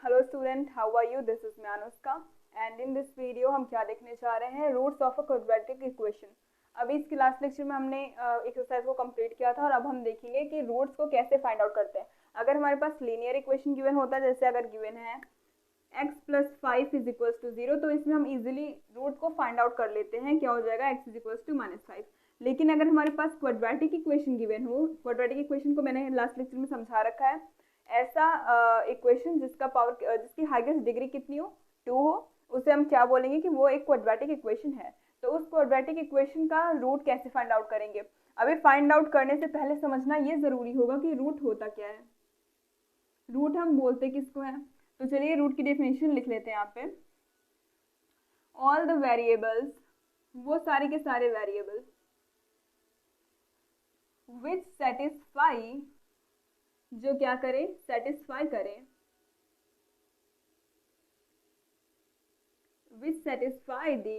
Hello student, how are you? This is मैं Anushka and in this video हम क्या देखने जा रहे हैं, roots of a quadratic equation. अभी इस क्लास लेक्चर में हमने एक्सरसाइज को कंप्लीट किया था और अब हम देखेंगे कि रूट्स को कैसे फाइंड आउट करते हैं। अगर हमारे पास लीनियर इक्वेशन गिवन होता है, जैसे अगर गिवन है x + 5 = 0, तो इसमें हम इजीली रूट को फाइंड आउट कर लेते हैं। क्या हो जाएगा? x = -5। लेकिन अगर हमारे पास क्वाड्रेटिक इक्वेशन गिवन हो, क्वाड्रेटिक इक्वेशन को मैंने लास्ट लेक्चर में समझा रखा है, ऐसा इक्वेशन जिसकी हाईएस्ट डिग्री कितनी हो, 2 हो, उसे हम क्या बोलेंगे कि वो एक क्वाड्रेटिक इक्वेशन है। तो उस क्वाड्रेटिक इक्वेशन का रूट कैसे फाइंड आउट करेंगे? अभी फाइंड आउट करने से पहले समझना ये जरूरी होगा कि रूट होता क्या है। रूट हम बोलते किसको है? तो चलिए रूट की डेफिनेशन लिख लेते हैं यहाँ पे। ऑल द वेरिएबल्स, वो सारे के सारे वेरिएबल्स विच सेटिस्फाई, जो क्या करें? सेटिस्फाई करें, which satisfy the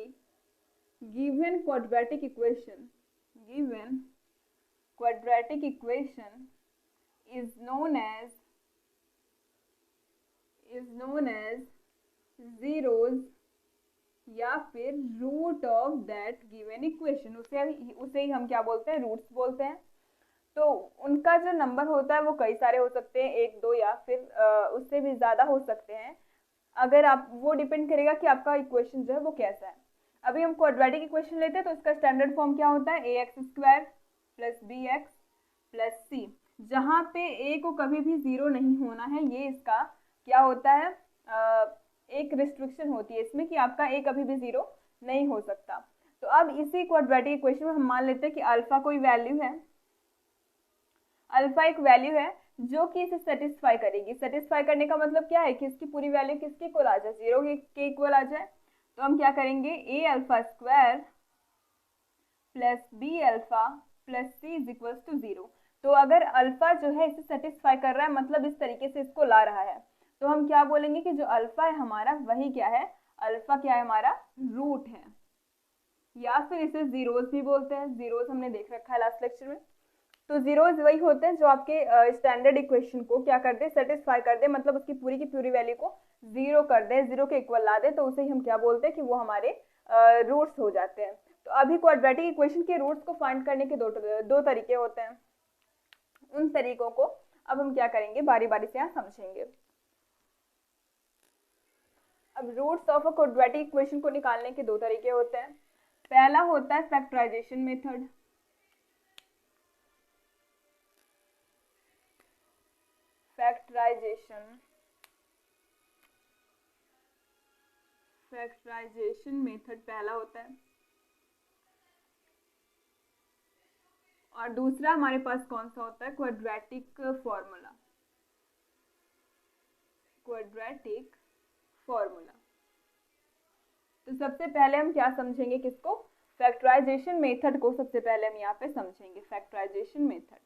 given quadratic equation is known as zeros या फिर root of that given equation. उसे ही हम क्या बोलते हैं? रूट्स बोलते हैं। तो उनका जो नंबर होता है वो कई सारे हो सकते हैं, 1, 2 या फिर उससे भी ज्यादा हो सकते हैं। अगर आप, वो डिपेंड करेगा कि आपका इक्वेशन जो है वो कैसा है। अभी हम क्वाड्रेटिक इक्वेशन लेते हैं तो इसका स्टैंडर्ड फॉर्म क्या होता है? ax² + bx + c, जहाँ पे a को कभी भी 0 नहीं होना है। ये इसका क्या होता है? एक रिस्ट्रिक्शन होती है इसमें कि आपका a कभी भी 0 नहीं हो सकता। तो अब इसी क्वाड्रेटिक इक्वेशन में हम मान लेते हैं कि अल्फा कोई वैल्यू है, अल्फा एक वैल्यू है जो कि इसे सेटिस्फाई करेगी। सेटिस्फाई करने का मतलब क्या है? कि इसकी पूरी वैल्यू किसके इक्वल आ जाए? 0 के इक्वल आ जाए। तो हम क्या करेंगे? a² + b² + c = 0। तो अगर अल्फा जो है इसे सेटिस्फाई कर रहा है, मतलब इस तरीके से इसको ला रहा है, तो हम क्या बोलेंगे कि जो अल्फा है हमारा वही क्या है? अल्फा क्या है? हमारा रूट है। या फिर इसे जीरोस भी बोलते हैं। जीरोस हमने देख रखा है लास्ट लेक्चर में। तो जीरोस वही होते हैं जो आपके स्टैंडर्ड इक्वेशन को क्या कर दे? सेटिस्फाई कर दे, मतलब उसकी पूरी की पूरी वैल्यू को 0 कर दे, 0 के इक्वल ला दे। तो उसे ही हम क्या बोलते हैं कि वो हमारे रूट्स हो जाते हैं। तो अभी क्वाड्रेटिक इक्वेशन के रूट्स को फाइंड करने के दो तरीके होते हैं। उन तरीकों को अब हम क्या करेंगे? बारी बारी से यहाँ समझेंगे। अब roots of a quadratic equation को निकालने के दो तरीके होते हैं। पहला होता है फैक्टराइजेशन मेथड। फैक्टराइजेशन मेथड पहला होता है। और दूसरा हमारे पास कौन सा होता है? Quadratic formula. तो सबसे पहले हम क्या समझेंगे? किसको? फैक्टराइजेशन मेथड को सबसे पहले हम यहाँ पे समझेंगे। फैक्टराइजेशन मेथड,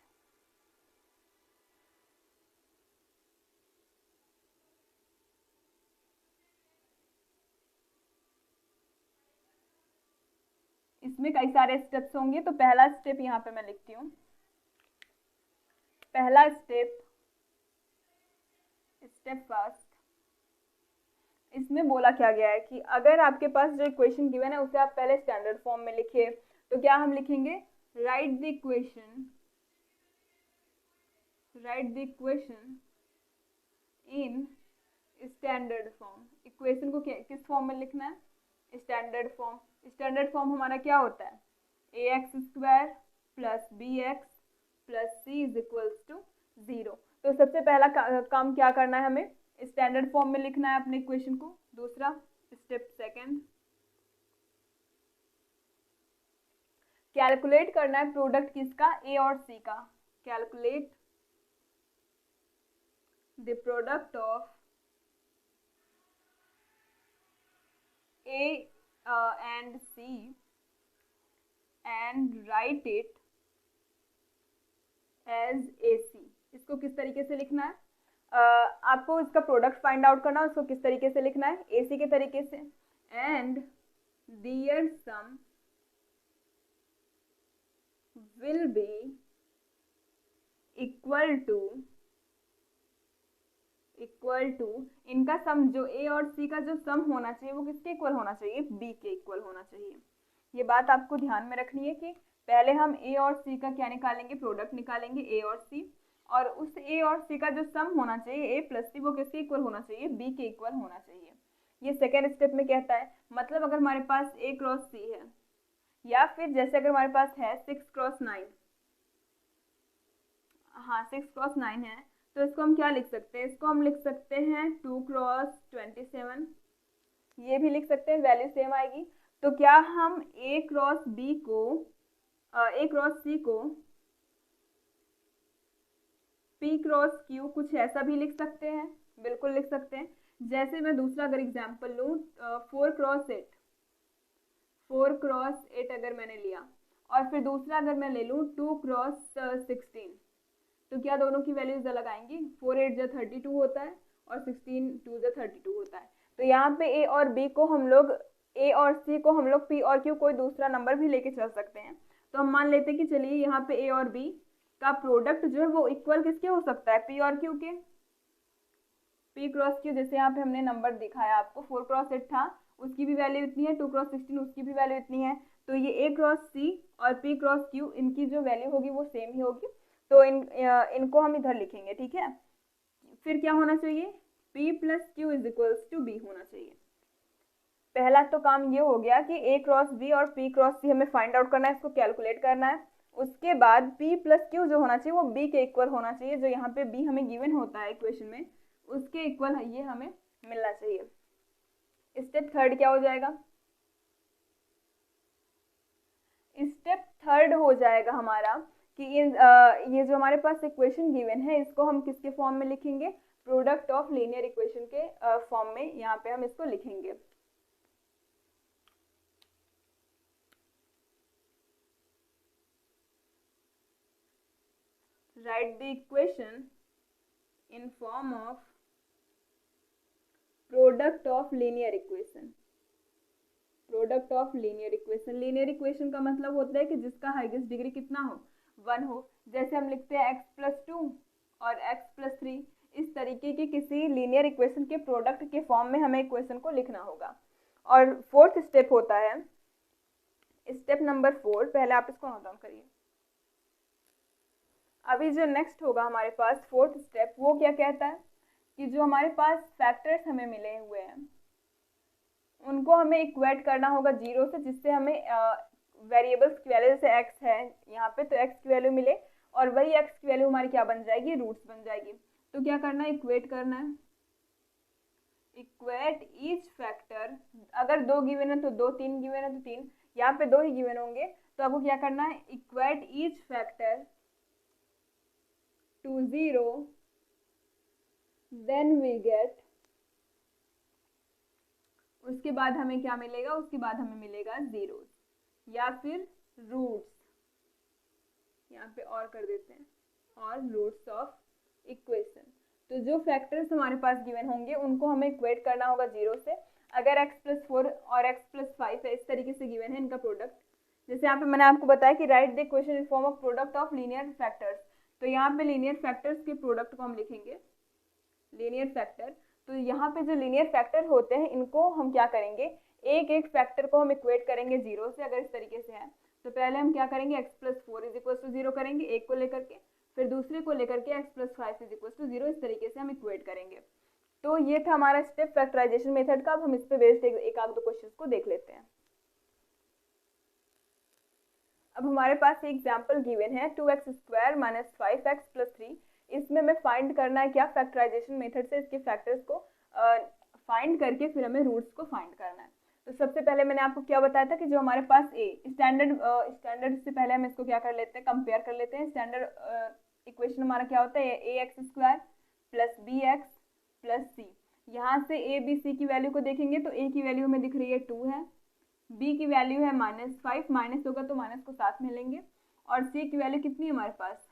इसमें कई सारे स्टेप्स होंगे। तो पहला स्टेप यहाँ पे मैं लिखती हूँ। पहला स्टेप, स्टेप फर्स्ट, इसमें बोला क्या गया है कि अगर आपके पास जो इक्वेशन गिवन है उसे आप पहले स्टैंडर्ड फॉर्म में लिखिए। तो क्या हम लिखेंगे? Right the equation in standard form. Equation को किस फॉर्म में लिखना है? Standard form. स्टैंडर्ड फॉर्म हमारा क्या होता है? ax² + bx + c = 0। तो सबसे पहला काम क्या करना है? हमें स्टैंडर्ड फॉर्म में लिखना है अपने इक्वेशन को। दूसरा स्टेप सेकंड, कैलकुलेट करना है प्रोडक्ट किसका? a और c का। Calculate the product of a and c and write it as ac। इसको किस तरीके से लिखना है? आपको इसका प्रोडक्ट फाइंड आउट करना है, उसको किस तरीके से लिखना है? ac के तरीके से। And there sum will be equal to equal to, इनका सम जो ए और सी का जो सम होना चाहिए वो किसके इक्वल होना चाहिए, बी के इक्वल होना चाहिए। ये बात आपको ध्यान में रखनी है कि पहले हम ए और सी का क्या निकालेंगे, प्रोडक्ट निकालेंगे ए और सी, और उस ए और सी का जो सम होना चाहिए ए प्लस सी वो किसके इक्वल होना चाहिए, बी के इक्वल होना चाहिए। ये सेकेंड स्टेप में कहता है। मतलब अगर हमारे पास ए क्रॉस सी है, या फिर जैसे अगर हमारे पास है 6x9, हाँ 6x9 है, तो इसको हम क्या लिख सकते हैं, इसको हम लिख सकते हैं 2x27, ये भी लिख सकते हैं, वैल्यू सेम आएगी। तो क्या हम ए क्रॉस बी को, ए क्रॉस सी को पी क्रॉस क्यू कुछ ऐसा भी लिख सकते हैं, बिल्कुल लिख सकते हैं। जैसे मैं दूसरा अगर एग्जाम्पल लूँ 4x8, 4x8 अगर मैंने लिया, और फिर दूसरा अगर मैं ले लूँ 2x16, तो क्या दोनों की वैल्यूज अलग आएंगी, 4 8 जो 32 होता है और 16 2 जो 32 होता है। तो यहाँ पे ए और बी को हम लोग, ए और सी को हम लोग पी और क्यू कोई दूसरा नंबर भी लेके चल सकते हैं। तो हम मान लेते हैं कि चलिए यहाँ पे ए और बी का प्रोडक्ट जो है वो इक्वल किसके हो सकता है, पी और क्यू के, पी क्रॉस क्यू। जैसे यहाँ पे हमने नंबर दिखाया आपको, 4x8 था, उसकी भी वैल्यू इतनी है, 2x16 उसकी भी वैल्यू इतनी है। तो ये ए क्रॉस सी और पी क्रॉस क्यू, इनकी जो वैल्यू होगी वो सेम ही होगी। तो इनको हम इधर लिखेंगे, ठीक है। फिर क्या होना चाहिए, P plus Q is equals to B होना चाहिए। पहला तो काम ये हो गया कि A क्रॉस बी और P क्रॉस सी हमें फाइंड आउट करना है, इसको कैलकुलेट करना है। उसके बाद P प्लस क्यू जो होना चाहिए वो B के इक्वल होना चाहिए, जो यहाँ पे B हमें गिवन होता है इक्वेशन में, उसके इक्वल ये हमें मिलना चाहिए। स्टेप थर्ड क्या हो जाएगा, स्टेप थर्ड हो जाएगा हमारा कि ये जो हमारे पास इक्वेशन गिवन है इसको हम किसके फॉर्म में लिखेंगे, प्रोडक्ट ऑफ लीनियर इक्वेशन के फॉर्म में यहाँ पे हम इसको लिखेंगे। Right the equation in form of product of linear equation, product of linear equation. Linear equation का मतलब होता है कि जिसका हाईएस्ट डिग्री कितना हो, 1 हो। जैसे हम लिखते हैं x+2 और x+3, इस तरीके की किसी लीनियर इक्वेशन के प्रोडक्ट के फॉर्म में हमें इक्वेशन को लिखना होगा। और फोर्थ स्टेप होता है, स्टेप नंबर 4, पहले आप इसको नोट डाउन करिए। अभी जो नेक्स्ट होगा हमारे पास फोर्थ स्टेप, वो क्या कहता है कि जो हमारे पास फैक्टर्स हमें मिले हुए हैं उनको हमें इक्वेट करना होगा 0 से, जिससे हमें वेरिएबल्स की वैल्यू, जैसे x है यहाँ पे, तो x की वैल्यू मिले, और वही x की वैल्यू हमारी क्या बन जाएगी, रूट्स बन जाएगी। तो क्या करना है, इक्वेट करना है, इक्वेट ईच फैक्टर। अगर 2 गिवन है तो 2, 3 गिवन है तो 3, यहाँ पे 2 ही गिवन होंगे, तो आपको क्या करना है, equate each factor to 0, then we get, उसके बाद हमें क्या मिलेगा, उसके बाद हमें मिलेगा जीरोस या फिर रूट्स, यहाँ पे और कर देते हैं, और रूट्स ऑफ इक्वेशन। तो जो फैक्टर्स हमारे पास गिवन होंगे उनको हमें इक्वेट करना होगा 0 से। अगर x+4 और x+5 है, इस तरीके से गिवन है इनका प्रोडक्ट, जैसे यहाँ पे मैंने आपको बताया कि right the equation in form of product of linear factors, तो यहाँ पे लीनियर फैक्टर्स के प्रोडक्ट को हम लिखेंगे लीनियर फैक्टर। तो यहाँ पे जो लीनियर फैक्टर होते हैं इनको हम क्या करेंगे, एक एक फैक्टर को हम इक्वेट करेंगे 0 से। अगर इस तरीके से है तो पहले हम क्या करेंगे, x+4 इज इक्वल टू 0 करेंगे एक को लेकर के, फिर दूसरे को लेकर के x+5 इज इक्वल टू 0, इस तरीके से हम इक्वेट करेंगे। तो ये था हमारा स्टेप फैक्टराइजेशन मेथड का। अब हम इस पे बेस्ड एक आध दो क्वेश्चन को देख लेते हैं। अब हमारे पास एक एग्जाम्पल गिवन है 2x² - 5x + 3। इसमें हमें फाइंड करना है क्या, फैक्टराइजेशन मेथड से इसके फैक्टर्स को फाइंड करके फिर हमें रूट्स को फाइंड करना है। तो सबसे पहले मैंने आपको क्या बताया था कि जो हमारे पास स्टैंडर्ड से पहले हम इसको क्या कर लेते हैं, कंपेयर कर लेते हैं। स्टैंडर्ड इक्वेशन हमारा क्या होता है, ax² + bx + c। यहाँ से a b c की वैल्यू को देखेंगे तो a की वैल्यू हमें दिख रही है 2 है, b की वैल्यू है -5, माइनस होगा तो माइनस को साथ में लेंगे, और c की वैल्यू कितनी है हमारे पास,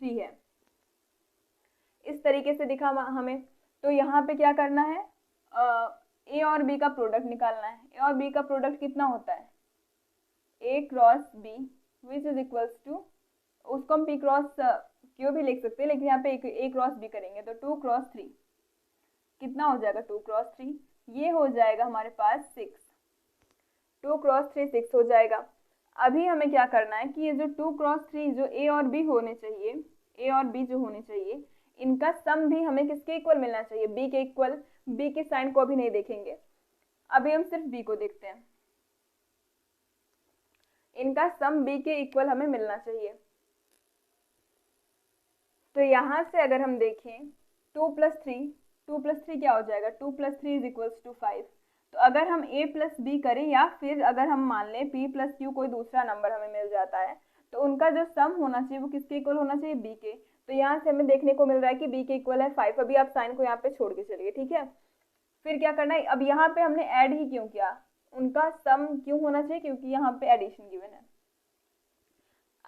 3 है। इस तरीके से दिखा हमें। तो यहाँ पे क्या करना है, ए और बी का प्रोडक्ट निकालना है। ए और बी का प्रोडक्ट कितना होता है, a cross b which is equals to, उसको हम p क्रॉस क्यू भी लिख सकते हैं, लेकिन यहाँ पे a क्रॉस b करेंगे तो 2 क्रॉस 3। कितना हो जाएगा 2 क्रॉस 3, ये हो जाएगा हमारे पास 6, 2 क्रॉस 3 6 हो जाएगा। अभी हमें क्या करना है कि ये जो 2 क्रॉस 3 जो ए और बी होने चाहिए, ए और बी जो होने चाहिए, इनका सम भी हमें किसके इक्वल मिलना चाहिए, बी के इक्वल। बी के साइन को अभी नहीं देखेंगे, अभी हम सिर्फ बी को देखते हैं। इनका सम बी के इक्वल हमें मिलना चाहिए। तो यहाँ से अगर हम देखें 2 प्लस 3 क्या हो जाएगा, 2 प्लस 3 इज इक्वल्स टू 5। तो अगर हम a प्लस बी करें या फिर अगर हम मान लें p प्लस क्यू कोई दूसरा नंबर हमें मिल जाता है, तो उनका जो सम होना चाहिए वो किसके इक्वल होना चाहिए, b के। तो यहाँ से हमें देखने को मिल रहा है कि b के इक्वल है 5। अभी आप साइन को यहाँ पे छोड़ के चलिए, ठीक है। फिर क्या करना है, अब यहाँ पे हमने ऐड ही क्यों किया, उनका सम क्यों होना चाहिए, क्योंकि यहाँ पे एडिशन गिवन है।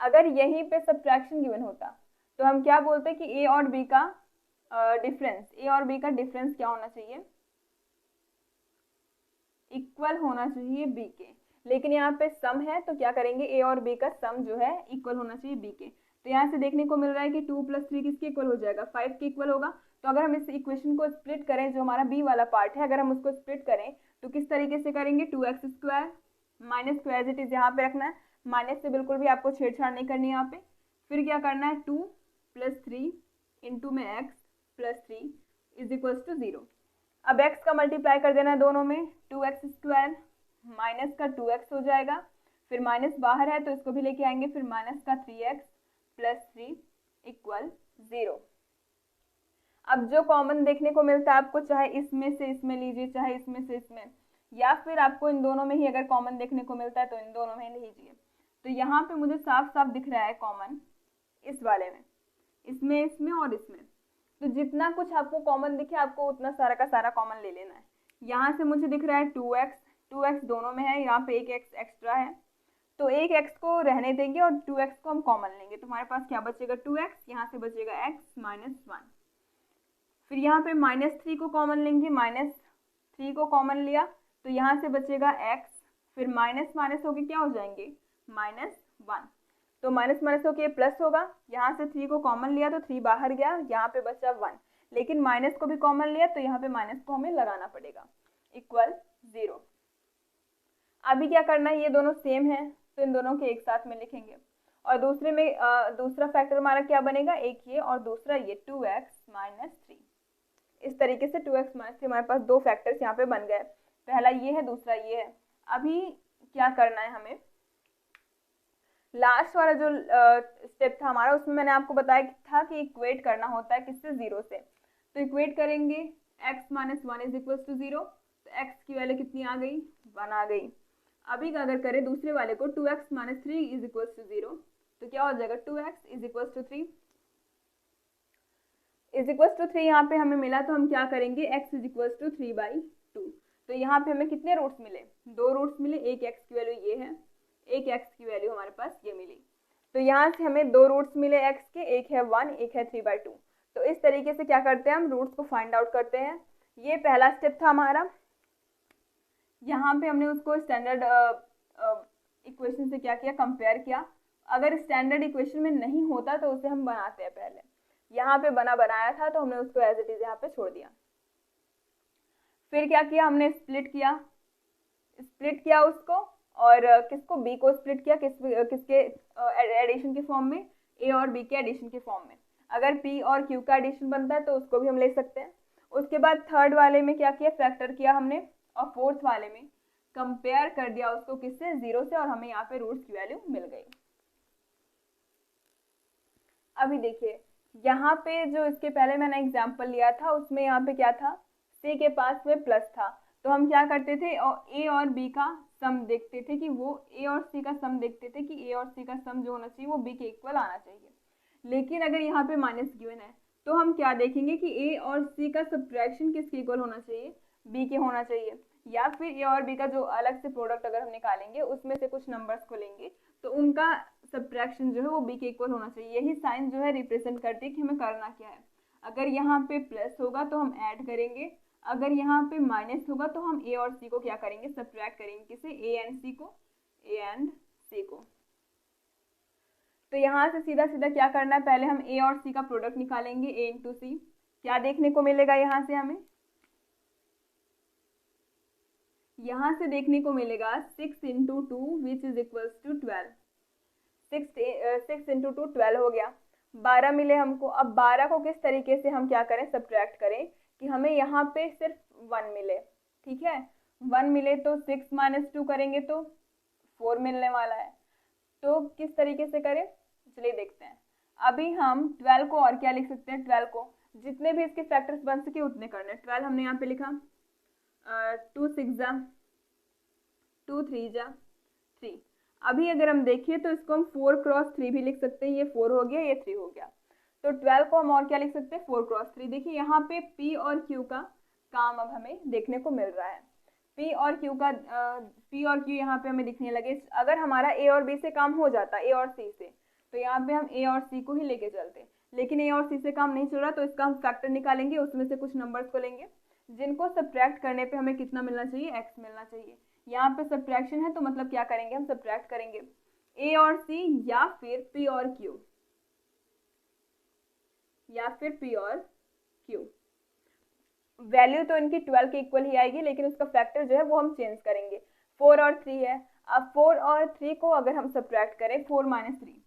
अगर यहीं पे सब्ट्रैक्शन गिवन होता तो हम क्या बोलते कि ए और बी का डिफरेंस, ए और बी का डिफरेंस क्या होना चाहिए, इक्वल होना चाहिए बी के। लेकिन यहाँ पे सम है तो क्या करेंगे, ए और बी का सम जो है इक्वल होना चाहिए बी के। तो यहाँ से देखने को मिल रहा है कि 2 प्लस 3 किसके इक्वल हो जाएगा, 5 के इक्वल होगा। तो अगर हम इस इक्वेशन को स्प्लिट करें, जो हमारा बी वाला पार्ट है, अगर हम उसको स्प्लिट करें तो किस तरीके से करेंगे, 2x स्क्वायर माइनस को एज इट इज यहाँ पे रखना है, माइनस से बिल्कुल भी आपको छेड़छाड़ नहीं करनी है यहाँ पे। फिर क्या करना है, 2 प्लस 3 इंटू में x plus 3 is equals to 0। अब x का मल्टीप्लाई कर देना है दोनों में, 2x स्क्वायर माइनस का 2x हो जाएगा, फिर माइनस बाहर है तो इसको भी लेके आएंगे, फिर माइनस का 3x प्लस 3 इक्वल 0। अब जो कॉमन देखने को मिलता है आपको, चाहे इसमें से इसमें लीजिए, चाहे इसमें से इसमें, या फिर आपको इन दोनों में ही अगर कॉमन देखने को मिलता है तो इन दोनों में लीजिए। तो यहाँ पे मुझे साफ साफ दिख रहा है कॉमन इस वाले में, इसमें, इसमें और इसमें। तो जितना कुछ आपको कॉमन दिखे आपको उतना सारा का सारा कॉमन ले लेना है। यहाँ से मुझे दिख रहा है 2x दोनों में है, यहाँ पे एक x एक्स्ट्रा है, तो एक x को रहने देंगे और 2x को हम कॉमन लेंगे। तो हमारे पास क्या बचेगा, 2x, यहाँ से बचेगा x माइनस 1। फिर यहाँ पे -3 को कॉमन लेंगे, -3 को कॉमन लिया तो यहाँ से बचेगा x, फिर माइनस माइनस होके क्या हो जाएंगे, -1। तो माइनस माइनस होके प्लस होगा, यहाँ से 3 को कॉमन लिया तो 3 बाहर गया, यहाँ पे बचा 1, लेकिन माइनस को भी कॉमन लिया तो यहाँ पे माइनस को हमें लगाना पड़ेगा, इक्वल 0। अभी क्या करना है, ये दोनों सेम है तो इन दोनों के एक साथ में लिखेंगे, और दूसरे में दूसरा फैक्टर हमारा क्या बनेगा, एक ये और दूसरा ये 2x माइनस 3। इस तरीके से 2x माइनस 3 हमारे पास दो फैक्टर्स यहाँ पे बन गए, पहला ये है दूसरा ये है। अभी क्या करना है हमें, लास्ट वाला जो स्टेप था हमारा, उसमें मैंने आपको बताया था कि इक्वेट करना होता है किससे, 0 से। तो इक्वेट करेंगे x minus 1 is equal to 0, तो x की वैल्यू कितनी आ गई, 1 आ गई। अभी अगर करें दूसरे वाले को 2x minus 3 is equal to 0, तो क्या हो जाएगा, 2x is equal to 3 is equal to 3 यहाँ पे हमें मिला, तो हम क्या करेंगे, x इज इक्वल टू 3/2। तो यहाँ पे हमें कितने रूट्स मिले, 2 रूट्स मिले, एक x की वैल्यू ये है, एक x की वैल्यू हमारे पास ये मिली। तो यहाँ से हमें 2 रूट्स मिले x के, एक है 1, एक है 3/2। तो इस तरीके से क्या करते हैं, हम रूट्स को फाइंड आउट करते हैं। ये पहला स्टेप था हमारा। यहाँ पे हमने उसको स्टैंडर्ड इक्वेशन से क्या किया, कंपेयर किया। अगर स्टैंडर्ड इक्वेशन में नहीं होता तो उसे हम बनाते हैं पहले। यहाँ पे बनाया था तो हमने उसको एज इट इज यहाँ पे छोड़ दिया। फिर क्या किया, हमने स्प्लिट किया उसको, और किसको, b को स्प्लिट किया, किसके एडिशन के फॉर्म में, a और b के एडिशन के फॉर्म में। अगर p और q का एडिशन बनता है तो उसको भी हम ले सकते हैं। उसके बाद थर्ड वाले में क्या किया, फैक्टर किया हमने, और फोर्थ वाले में कंपेयर कर दिया उसको किससे, 0 से, और हमें यहाँ पे रूट्स की वैल्यू मिल गई। अभी देखिए यहाँ पे जो इसके पहले मैंने एग्जाम्पल लिया था उसमें यहाँ पे क्या था, c के पास में प्लस था, तो हम क्या करते थे, a और b का सम देखते थे कि वो a और c का सम देखते थे कि a और c का सम जो होना चाहिए वो b के इक्वल आना चाहिए। लेकिन अगर यहाँ पे माइनस गिवन है तो हम क्या देखेंगे कि a और c का सब्ट्रैक्शन किसके इक्वल होना चाहिए, b के होना चाहिए। या फिर a और b का जो अलग से प्रोडक्ट अगर हम निकालेंगे उसमें से कुछ नंबर्स को लेंगे तो उनका सब्ट्रैक्शन जो है वो b के इक्वल होना चाहिए। यही साइन जो है रिप्रेजेंट करती है कि हमें करना क्या है। अगर यहाँ पे प्लस होगा तो हम ऐड करेंगे, अगर यहाँ पे माइनस होगा तो हम a और c को क्या करेंगे, सब्ट्रैक्ट करेंगे, किसे, a एंड c को। तो यहाँ से सीधा सीधा क्या करना है, पहले हम a और c का प्रोडक्ट निकालेंगे, a इंटू सी। क्या देखने को मिलेगा यहाँ से हमें, यहाँ से देखने को मिलेगा 6 into 2 which is equals to 12। 6 into 2 12 हो गया। 12 मिले हमको। अब 12 को किस तरीके से हम क्या करें, सब्ट्रैक्ट करें कि हमें यहाँ पे सिर्फ 1 मिले। ठीक है, 1 मिले तो 6 माइनस 2 करेंगे तो 4 मिलने वाला है। तो किस तरीके से करें, चलिए देखते हैं। अभी हम 12 को और क्या लिख सकते हैं, 12 को जितने भी इसके फैक्टर्स बन सके उतने करने। 12 हमने यहाँ पे लिखा 2 6 जा 2 3 जा 3। अभी अगर हम देखें तो इसको हम 4 क्रॉस 3 भी लिख सकते हैं। ये 4 हो गया, ये 3 हो गया। तो 12 को हम और क्या लिख सकते हैं, 4 क्रॉस 3। देखिए यहाँ पे P और Q का काम अब हमें देखने को मिल रहा है। P और Q यहाँ पे हमें दिखने लगे। अगर हमारा A और B से काम हो जाता, A और C से, तो यहाँ पे हम A और C को ही लेके चलते। लेकिन A और C से काम नहीं चल रहा, तो इसका हम फैक्टर निकालेंगे, उसमें से कुछ नंबर्स को लेंगे जिनको सब्ट्रैक्ट करने पे हमें कितना मिलना चाहिए, x मिलना चाहिए। यहाँ पे सब्ट्रैक्शन है तो मतलब क्या करेंगे, हम सब्ट्रैक्ट करेंगे A और C या फिर P और Q, या फिर P और Q। वैल्यू तो इनकी 12 के इक्वल ही आएगी, लेकिन उसका फैक्टर जो है वो हम चेंज करेंगे। 4 और 3 है। अब 4 और 3 को अगर हम सब्ट्रैक्ट करें 4 माइनस 3,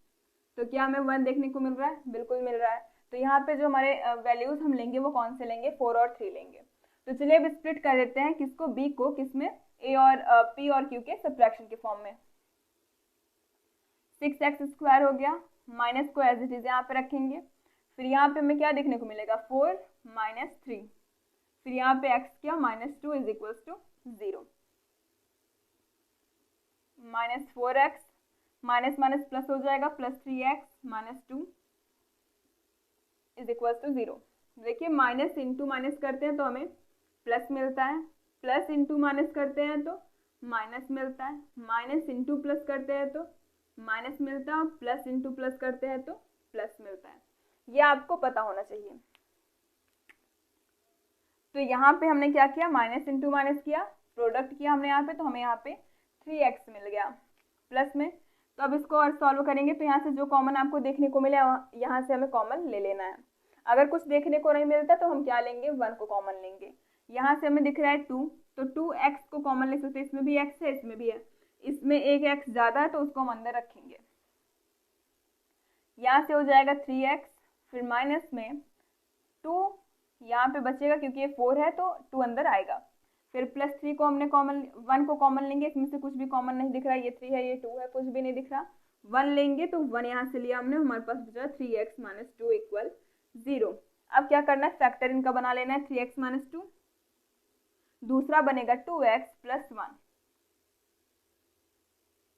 तो क्या हमें 1 देखने को मिल रहा है, बिल्कुल मिल रहा है। तो यहाँ पे जो हमारे वैल्यूज हम लेंगे वो कौन से लेंगे, 4 और 3 लेंगे। तो चलिए अब स्प्लिट कर देते हैं किसको, B को, किसमें, A और P और Q के सब्ट्रैक्शन के फॉर्म में। 6x स्क्वायर हो गया, माइनस को एज इट इज यहाँ पे रखेंगे। फिर यहाँ पे हमें क्या देखने को मिलेगा, 4 माइनस 3। फिर यहाँ पे x क्या, minus 2 is equals to 0। Minus 4x, minus minus plus हो जाएगा, plus 3x minus 2 is equals to 0। देखिए माइनस इंटू माइनस करते हैं तो हमें प्लस मिलता है, प्लस इंटू माइनस करते हैं तो माइनस मिलता है, माइनस इंटू प्लस करते हैं तो माइनस मिलता है, प्लस इंटू प्लस करते हैं तो प्लस मिलता है। ये आपको पता होना चाहिए। तो यहाँ पे हमने क्या किया, माइनस इंटू माइनस किया, प्रोडक्ट किया हमने यहाँ पे, तो हमें यहाँ पे 3x मिल गया प्लस में। तो अब इसको और सॉल्व करेंगे तो यहाँ से जो कॉमन आपको देखने को मिले यहाँ से हमें कॉमन ले लेना है। अगर कुछ देखने को नहीं मिलता तो हम क्या लेंगे, 1 को कॉमन लेंगे। यहाँ से हमें दिख रहा है 2, तो 2x को कॉमन ले सकते हैं। इसमें भी x है, इसमें भी है, इसमें एक x ज्यादा है तो उसको हम अंदर रखेंगे। यहाँ से हो जाएगा 3x, फिर माइनस में 2 यहाँ पे बचेगा क्योंकि ये 4 है तो 2 अंदर आएगा। फिर प्लस 3 को हमने कॉमन, 1 को कॉमन लेंगे, इसमें से कुछ भी कॉमन नहीं दिख रहा है, ये 3 है, ये 2 है, कुछ भी नहीं दिख रहा। 1 लेंगे तो 1 यहाँ से लिया हमने, हमारे पास बचा 3x माइनस 2 इक्वल 0। अब क्या करना है, फैक्टर इनका बना लेना है, 3x माइनस 2, दूसरा बनेगा 2x प्लस 1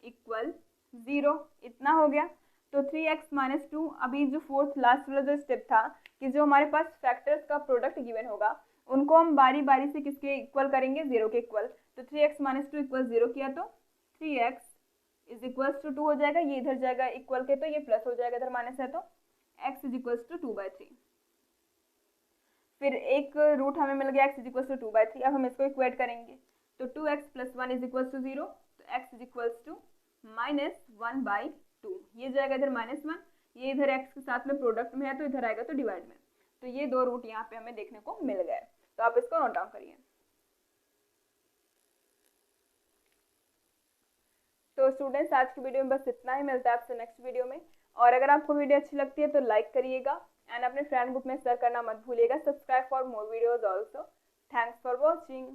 इक्वल 0। इतना हो गया। तो 3x माइनस 2, अभी जो फोर्थ लास्ट वाला जो स्टेप था कि जो हमारे पास फैक्टर्स का प्रोडक्ट गिवन होगा उनको हम बारी बारी से किसके इक्वल करेंगे, 0 के इक्वल। तो 3x माइनस 2 इक्वल 0 किया तो 3x इज इक्वल्स टू 2 हो जाएगा, ये इधर जाएगा इक्वल के तो ये प्लस हो जाएगा, इधर माइनस है तो x इज इक्वल्स टू 2/3। फिर एक रूट हमें मिल गया x इज इक्वल्स टू 2/3। अब हम इसको इक्वेट करेंगे तो 2x plus 1 is equals to 0, तो x is equals to minus 1/2। ये जाएगा इधर -1, ये इधर x के साथ में प्रोडक्ट में है तो इधर आएगा तो डिवाइड में। तो ये दो रूट यहाँ पे हमें देखने को मिल गए। तो आप इसको नोट डाउन करिए। तो स्टूडेंट्स आज की वीडियो में बस इतना ही, मिलता है आपसे नेक्स्ट वीडियो में। और अगर आपको वीडियो अच्छी लगती है तो लाइक करिएगा एंड अपने फ्रेंड ग्रुप में शेयर करना मत भूलिएगा। Subscribe for more videos also. Thanks for watching.